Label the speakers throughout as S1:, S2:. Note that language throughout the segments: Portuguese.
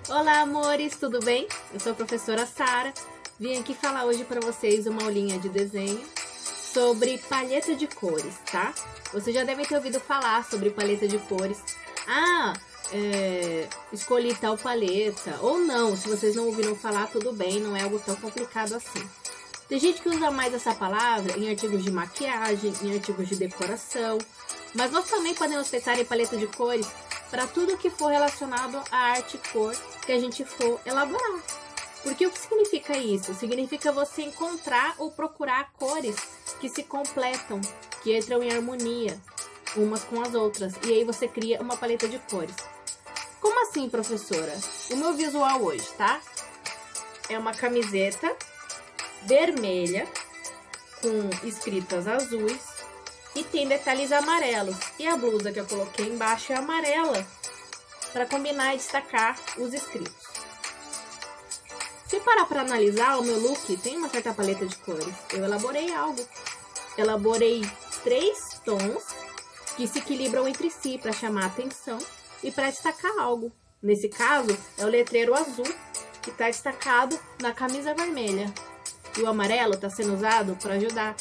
S1: Olá, amores, tudo bem? Eu sou a professora Sara. Vim aqui falar hoje para vocês uma aulinha de desenho sobre paleta de cores, tá? Vocês já devem ter ouvido falar sobre paleta de cores. Escolhi tal paleta, ou não, se vocês não ouviram falar, tudo bem, não é algo tão complicado assim. Tem gente que usa mais essa palavra em artigos de maquiagem, em artigos de decoração, mas nós também podemos pensar em paleta de cores para tudo que for relacionado à arte e cor que a gente for elaborar. Porque o que significa isso? Significa você encontrar ou procurar cores que se completam, que entram em harmonia umas com as outras, e aí você cria uma paleta de cores. Como assim, professora? O meu visual hoje, tá? É uma camiseta vermelha com escritas azuis e tem detalhes amarelos. E a blusa que eu coloquei embaixo é amarela para combinar e destacar os escritos. Se parar para analisar, o meu look tem uma certa paleta de cores. Eu elaborei algo. Elaborei 3 tons que se equilibram entre si para chamar a atenção e para destacar algo. Nesse caso, é o letreiro azul que está destacado na camisa vermelha. E o amarelo está sendo usado para ajudar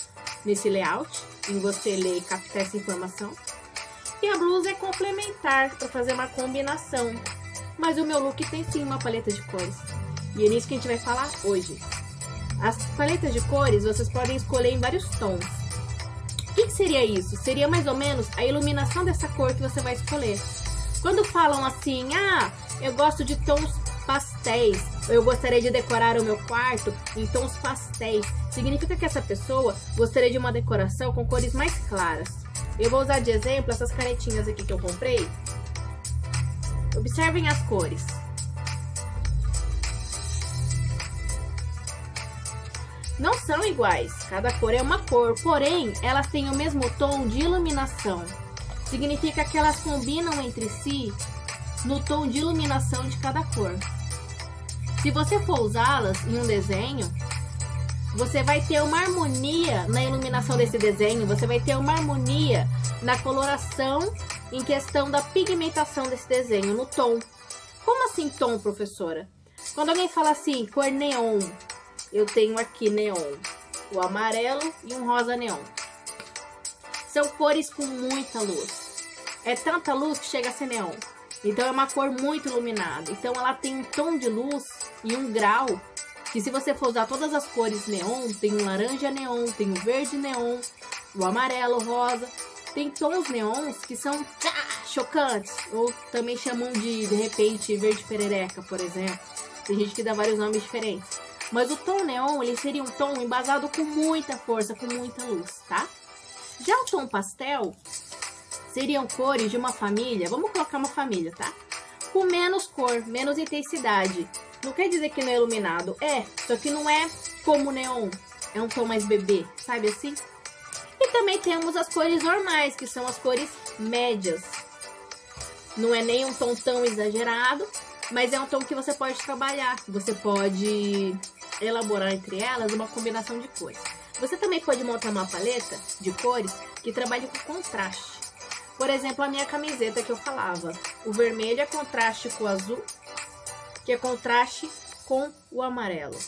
S1: nesse layout, em você ler e captar essa informação. E a blusa é complementar para fazer uma combinação. Mas o meu look tem sim uma paleta de cores. E é nisso que a gente vai falar hoje. As paletas de cores vocês podem escolher em vários tons. O que seria isso? Seria mais ou menos a iluminação dessa cor que você vai escolher. Quando falam assim, eu gosto de tons pastéis, eu gostaria de decorar o meu quarto em tons pastéis, significa que essa pessoa gostaria de uma decoração com cores mais claras. Eu vou usar de exemplo essas canetinhas aqui que eu comprei. Observem as cores. Não são iguais, cada cor é uma cor, porém elas têm o mesmo tom de iluminação. Significa que elas combinam entre si no tom de iluminação de cada cor. Se você for usá-las em um desenho, você vai ter uma harmonia na iluminação desse desenho, você vai ter uma harmonia na coloração em questão da pigmentação desse desenho, no tom. Como assim tom, professora? Quando alguém fala assim, cor neon, eu tenho aqui neon, o amarelo e um rosa neon. São cores com muita luz. É tanta luz que chega a ser neon. Então é uma cor muito iluminada. Então ela tem um tom de luz e um grau que, se você for usar todas as cores neon, tem o laranja neon, tem o verde neon, o amarelo, o rosa. Tem tons neons que são chocantes, ou também chamam de repente, verde perereca, por exemplo. Tem gente que dá vários nomes diferentes. Mas o tom neon, ele seria um tom embasado com muita força, com muita luz, tá? Já o tom pastel seriam cores de uma família, vamos colocar uma família, tá? Com menos cor, menos intensidade. Não quer dizer que não é iluminado, só que não é como o neon, é um tom mais bebê, sabe assim? E também temos as cores normais, que são as cores médias. Não é nem um tom tão exagerado, mas é um tom que você pode trabalhar, você pode elaborar entre elas uma combinação de cores. Você também pode montar uma paleta de cores que trabalhe com contraste. Por exemplo, a minha camiseta que eu falava, o vermelho é contraste com o azul, que é contraste com o amarelo.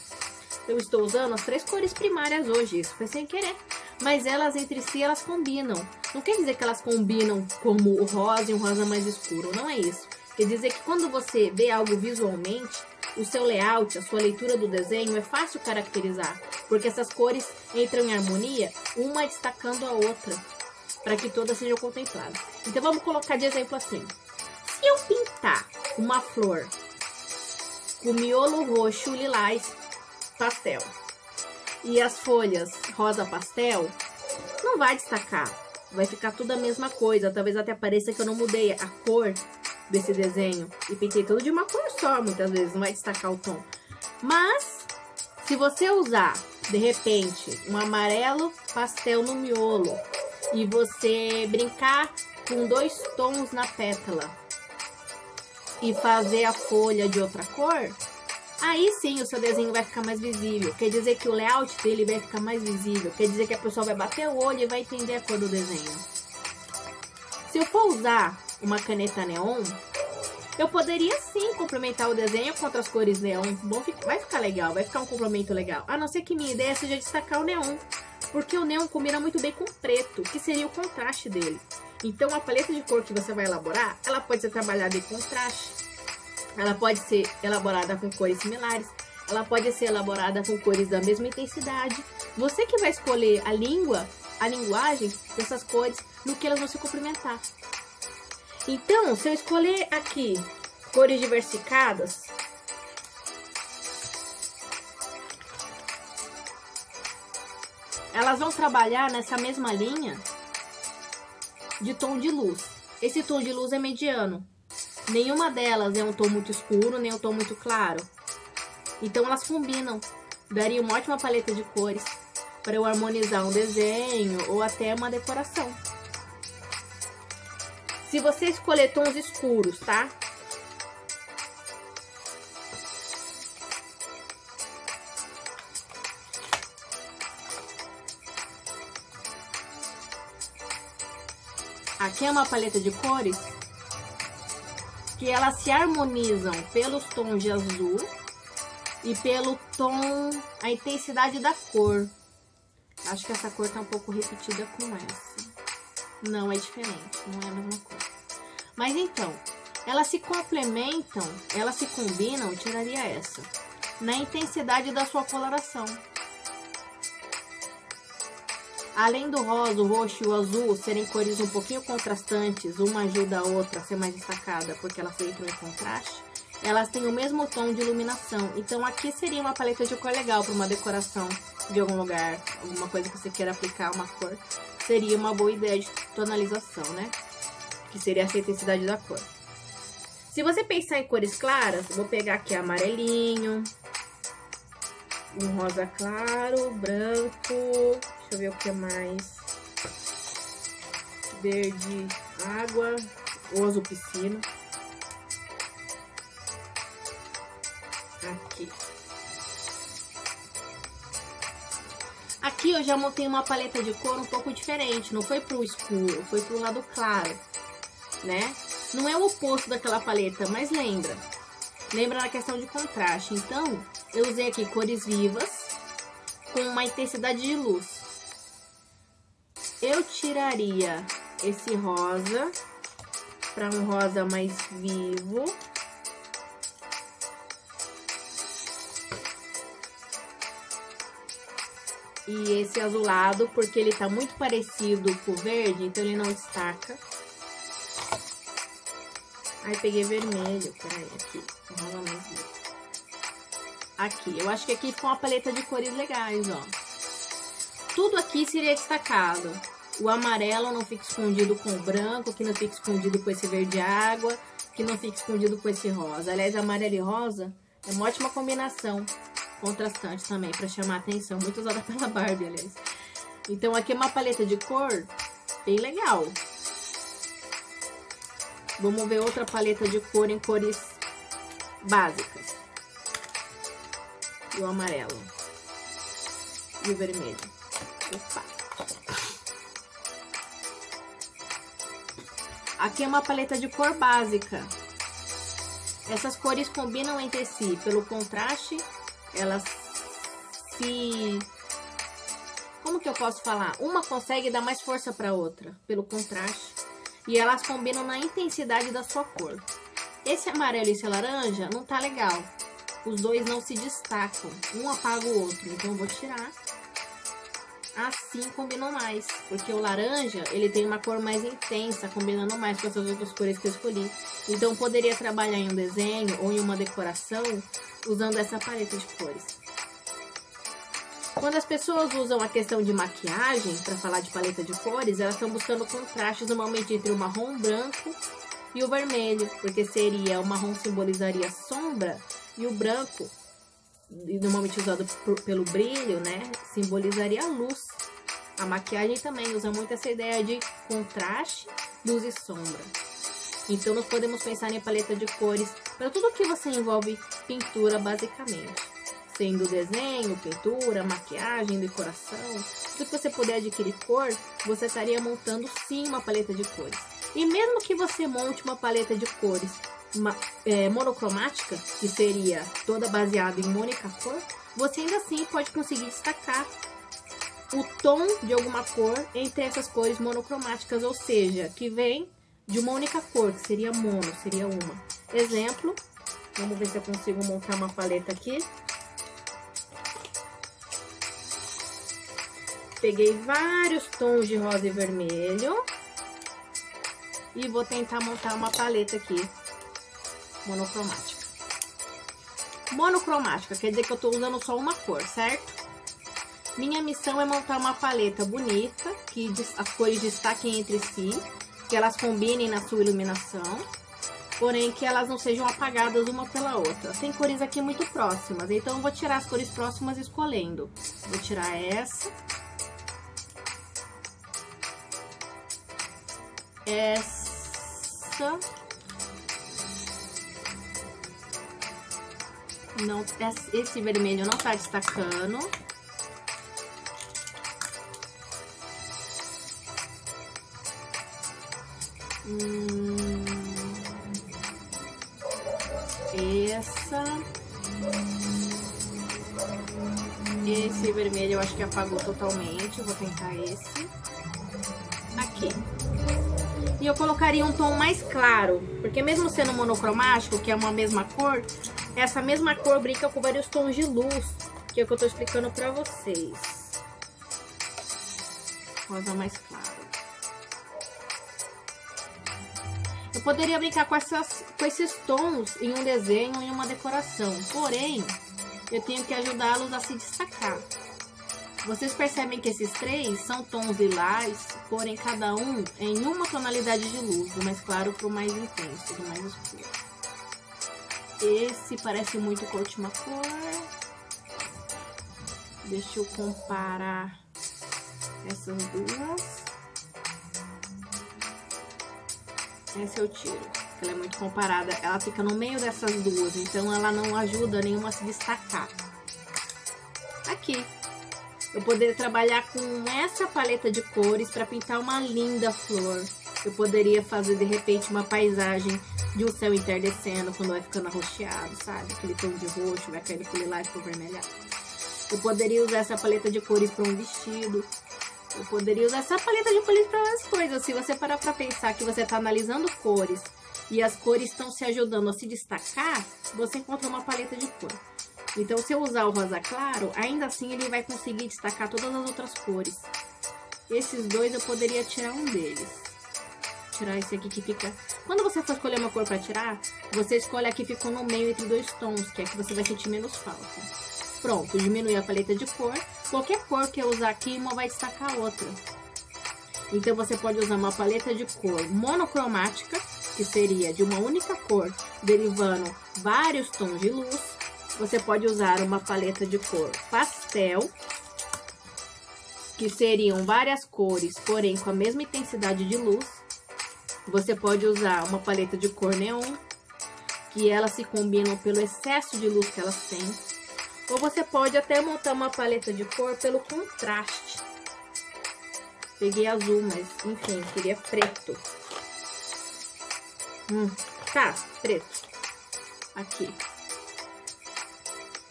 S1: Eu estou usando as 3 cores primárias hoje, isso foi sem querer, mas elas entre si elas combinam. Não quer dizer que elas combinam como o rosa e um rosa mais escuro, não é isso. Quer dizer que quando você vê algo visualmente, o seu layout, a sua leitura do desenho é fácil caracterizar, porque essas cores entram em harmonia, uma destacando a outra, para que todas sejam contempladas. Então vamos colocar de exemplo assim. Se eu pintar uma flor com miolo roxo lilás pastel e as folhas rosa pastel, não vai destacar. Vai ficar tudo a mesma coisa. Talvez até pareça que eu não mudei a cor desse desenho e pintei tudo de uma cor só, muitas vezes não vai destacar o tom. Mas se você usar de repente um amarelo pastel no miolo e você brincar com 2 tons na pétala e fazer a folha de outra cor, aí sim o seu desenho vai ficar mais visível. Quer dizer que o layout dele vai ficar mais visível. Quer dizer que a pessoa vai bater o olho e vai entender a cor do desenho. Se eu for usar uma caneta neon, Eu poderia sim complementar o desenho com outras cores neon. Vai ficar legal, vai ficar um complemento legal. A não ser que minha ideia seja destacar o neon. Porque o neon combina muito bem com o preto, que seria o contraste dele. Então a paleta de cor que você vai elaborar, ela pode ser trabalhada em contraste. Ela pode ser elaborada com cores similares. Ela pode ser elaborada com cores da mesma intensidade. Você que vai escolher a linguagem dessas cores, no que elas vão se complementar. Então, se eu escolher aqui cores diversificadas, elas vão trabalhar nessa mesma linha de tom de luz. Esse tom de luz é mediano. Nenhuma delas é um tom muito escuro, nem um tom muito claro. Então elas combinam. Daria uma ótima paleta de cores para eu harmonizar um desenho ou até uma decoração. Se você escolher tons escuros, tá? Aqui é uma paleta de cores que elas se harmonizam pelos tons de azul e pelo tom, a intensidade da cor. Acho que essa cor tá um pouco repetida com essa. Não, é diferente, não é a mesma cor. Mas então, elas se complementam, elas se combinam, eu tiraria essa, na intensidade da sua coloração. Além do rosa, o roxo e o azul serem cores um pouquinho contrastantes, uma ajuda a outra a ser mais destacada porque elas entram em contraste, elas têm o mesmo tom de iluminação. Então aqui seria uma paleta de cor legal para uma decoração de algum lugar, alguma coisa que você queira aplicar uma cor. Seria uma boa ideia de tonalização, né? Que seria essa intensidade da cor. Se você pensar em cores claras, eu vou pegar aqui amarelinho, um rosa claro, branco, deixa eu ver o que mais, verde água ou azul piscina. Aqui. Aqui eu já montei uma paleta de cor um pouco diferente, não foi pro escuro, foi pro lado claro, né? Não é o oposto daquela paleta, mas lembra na questão de contraste. Então, eu usei aqui cores vivas com uma intensidade de luz. Eu tiraria esse rosa para um rosa mais vivo. E esse azulado, porque ele tá muito parecido com o verde, então ele não destaca. Aí peguei vermelho, peraí, aqui, rosa mais vivo. Aqui, eu acho que aqui ficou uma paleta de cores legais, ó. Tudo aqui seria destacado. O amarelo não fica escondido com o branco, que não fica escondido com esse verde água, que não fica escondido com esse rosa. Aliás, amarelo e rosa é uma ótima combinação. Contrastante também, para chamar a atenção, muito usada pela Barbie, aliás. Então aqui é uma paleta de cor bem legal. Vamos ver outra paleta de cor em cores básicas. O amarelo e o vermelho. Opa. Aqui é uma paleta de cor básica. Essas cores combinam entre si pelo contraste. Elas se... Como que eu posso falar? Uma consegue dar mais força para a outra, pelo contraste. E elas combinam na intensidade da sua cor. Esse amarelo e esse laranja não tá legal. Os dois não se destacam. Um apaga o outro. Então eu vou tirar. Assim combinam mais. Porque o laranja, ele tem uma cor mais intensa, combinando mais com essas outras cores que eu escolhi. Então eu poderia trabalhar em um desenho ou em uma decoração usando essa paleta de cores. Quando as pessoas usam a questão de maquiagem para falar de paleta de cores, elas estão buscando contrastes normalmente entre o marrom branco e o vermelho, porque seria o marrom simbolizaria sombra e o branco, normalmente usado pelo brilho, né, simbolizaria a luz. A maquiagem também usa muito essa ideia de contraste, luz e sombra. Então, nós podemos pensar em paleta de cores para tudo que você envolve pintura, basicamente. Sendo desenho, pintura, maquiagem, decoração, tudo que você puder adquirir cor, você estaria montando sim uma paleta de cores. E mesmo que você monte uma paleta de cores monocromática, que seria toda baseada em uma única cor, você ainda assim pode conseguir destacar o tom de alguma cor entre essas cores monocromáticas, ou seja, que vem de uma única cor, que seria mono, seria uma. Exemplo, vamos ver se eu consigo montar uma paleta aqui. Peguei vários tons de rosa e vermelho e vou tentar montar uma paleta aqui monocromática. Monocromática quer dizer que eu tô usando só uma cor, certo? Minha missão é montar uma paleta bonita, que as cores destaquem entre si, que elas combinem na sua iluminação, porém que elas não sejam apagadas uma pela outra. Tem cores aqui muito próximas, então eu vou tirar as cores próximas escolhendo. Vou tirar essa. Essa. Não, esse vermelho não tá destacando. Essa. Esse vermelho eu acho que apagou totalmente. Vou tentar esse. Aqui. E eu colocaria um tom mais claro, porque mesmo sendo monocromático, que é uma mesma cor, essa mesma cor brinca com vários tons de luz, que é o que eu tô explicando pra vocês. Rosa mais claro. Eu poderia brincar com esses tons em um desenho, em uma decoração, porém, eu tenho que ajudá-los a se destacar. Vocês percebem que esses três são tons lilás, porém cada um em uma tonalidade de luz, do mais claro para o mais intenso, do mais escuro. Esse parece muito com a última cor. Deixa eu comparar essas duas. Essa eu tiro, porque ela é muito comparada. Ela fica no meio dessas duas, então ela não ajuda nenhuma a se destacar. Aqui. Eu poderia trabalhar com essa paleta de cores para pintar uma linda flor. Eu poderia fazer, de repente, uma paisagem de um céu entardecendo, quando vai ficando arroxeado, sabe? Aquele tom de roxo, vai caindo pro lilás, pro vermelhado. Eu poderia usar essa paleta de cores para um vestido. Eu poderia usar essa paleta de cores para várias coisas. Se você parar para pensar que você está analisando cores e as cores estão se ajudando a se destacar, você encontra uma paleta de cor. Então, se eu usar o rosa claro, ainda assim ele vai conseguir destacar todas as outras cores. Esses dois eu poderia tirar um deles. Tirar esse aqui que fica... Quando você for escolher uma cor para tirar, você escolhe a que ficou no meio entre dois tons, que é que você vai sentir menos falta. Pronto, diminui a paleta de cor. Qualquer cor que eu usar aqui, uma vai destacar a outra. Então, você pode usar uma paleta de cor monocromática, que seria de uma única cor, derivando vários tons de luz. Você pode usar uma paleta de cor pastel, que seriam várias cores, porém com a mesma intensidade de luz. Você pode usar uma paleta de cor neon, que elas se combinam pelo excesso de luz que elas têm. Ou você pode até montar uma paleta de cor pelo contraste. Peguei azul, mas enfim, queria preto. Tá, preto. Aqui.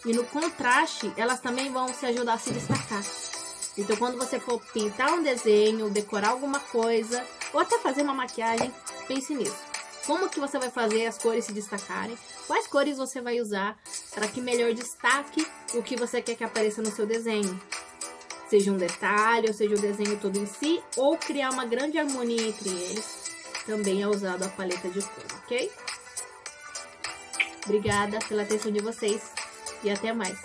S1: E no contraste, elas também vão se ajudar a se destacar. Então, quando você for pintar um desenho, decorar alguma coisa, ou até fazer uma maquiagem, pense nisso. Como que você vai fazer as cores se destacarem? Quais cores você vai usar para que melhor destaque o que você quer que apareça no seu desenho? Seja um detalhe, ou seja o desenho todo em si, ou criar uma grande harmonia entre eles. Também é usado a paleta de cor, ok? Obrigada pela atenção de vocês. E até mais.